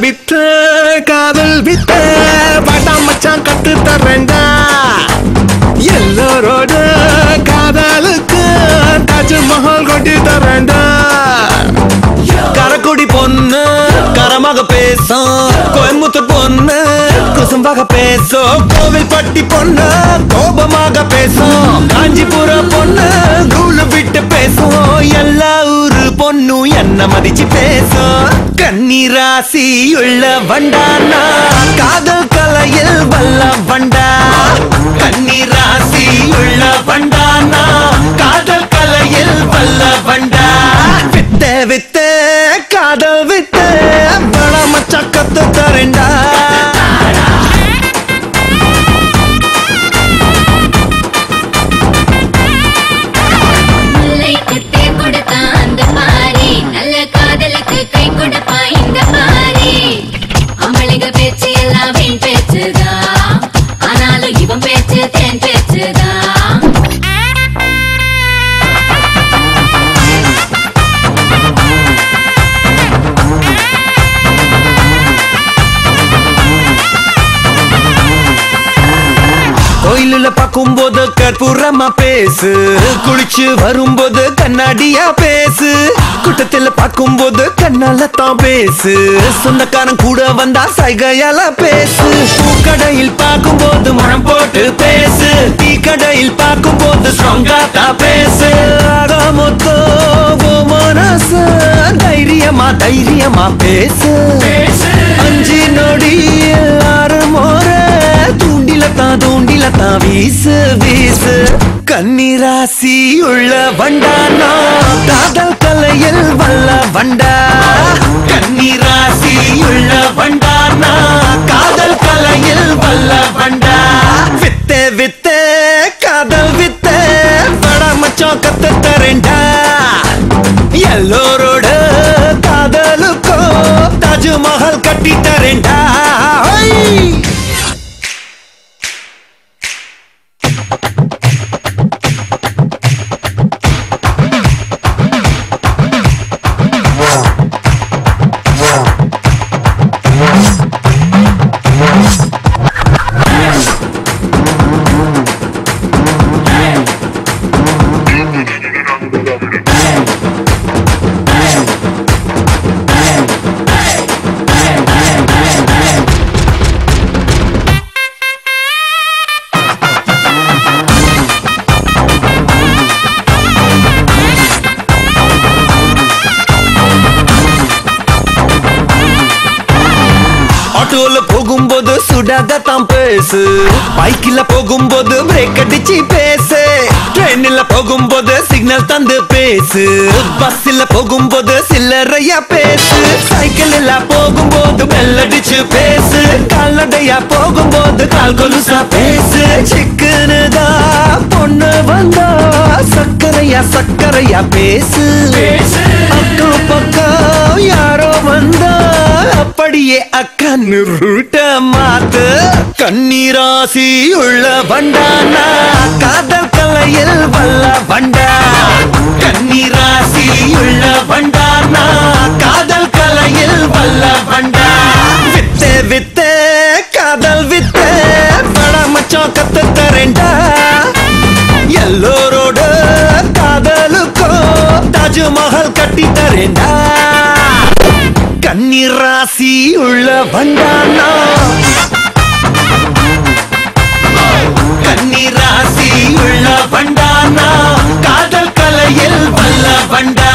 வித்த காதல் வித்த பாட்டா மச்சான் கத்து தரேன்டா எல்லோரோட காதலுக்கு தாஜ்மஹால் கொட்டி தரேன்டா கரக்குடி பொண்ணு கரமாக பேசும் கோயம்புத்தூர் பொண்ணு குசும்பாக பேசும் கோவில் பட்டி பொண்ணு கோபமாக பேசும் காஞ்சிபுர பொண்ணு கூழு விட்டு பேசும் எல்லா ஊரு பொண்ணும் என்ன மதிச்சு பேசும் கன்னிராசி உள்ள வண்டானா காதல் கலையில் வல்ல வண்டா கன்னிராசி உள்ள வண்டானா காதல் கலையில் வல்ல வண்டா வித்த வித்த காதல் வித்த பட மச்சா கத்து தரேன்டா கோயிலுல பார்க்கும்போது கற்பூரமா பேசு குளிச்சு வரும்போது கண்ணாடியா பேசு கூட்டத்துல பார்க்கும்போது கண்ணால தான் பேசு சொந்தக்காரன் கூட வந்தா சைகையால பேசு பூக்கடையில் பார்க்கும்போது மனம் போட்டு பேசு டீ கடையில் பார்க்கும்போது ஸ்ட்ராங்கா தான் பேசு மொத்தோ மனசு தைரியமா தைரியமா பேசு அஞ்சு நொடி எல்லாரும் தூண்டிலத்தா வீசு வீசு கன்னிராசி உள்ள வண்டானா காதல் கலையில் வல்ல வண்டா கன்னிராசி உள்ள வண்டானா காதல் கலையில் வல்ல வண்டா வித்த வித்த காதல் வித்த பட மச்சான் கத்து தரேன்டா எல்லோரோட காதலுக்கோ தாஜ்மஹால் கட்டி தரேன்டா ஆட்டோல போகும்போது சுடாதான் பேசு பைக்கில போகும்போது பிரேக் அடிச்சு பேசு ட்ரெயின்ல போகும்போது சிக்னல் தந்து பேசு பஸ்ல போகும்போது சில்லறையா பேசு சைக்கிள்ல போகும்போது பெல் அடிச்சு பேசு கால்நடையா போகும்போது கால் கொலுசா பேசு சிக்கனுதா பொண்ணு வந்தா சக்கரையா சக்கரையா பேசு அக்கம் பக்கம் யாரோ வந்தா அப்படியே அக்கன்னு ரூட்ட மாத்து கன்னிராசி உள்ள வண்டானா காதல் கலையில் வல்ல வண்டா கன்னிராசி உள்ள வண்டானா காதல் கலையில் வல்ல வண்டா வித்த வித்த காதல் வித்த பட மச்சான் கத்து தரேன்டா எல்லோரோட காதலுக்கோ தாஜ்மஹால் கட்டி தரேன்டா கன்னிராசி உள்ள வண்டானா கன்னிராசி உள்ள வண்டானா காதல் கலையில் வல்ல வண்டா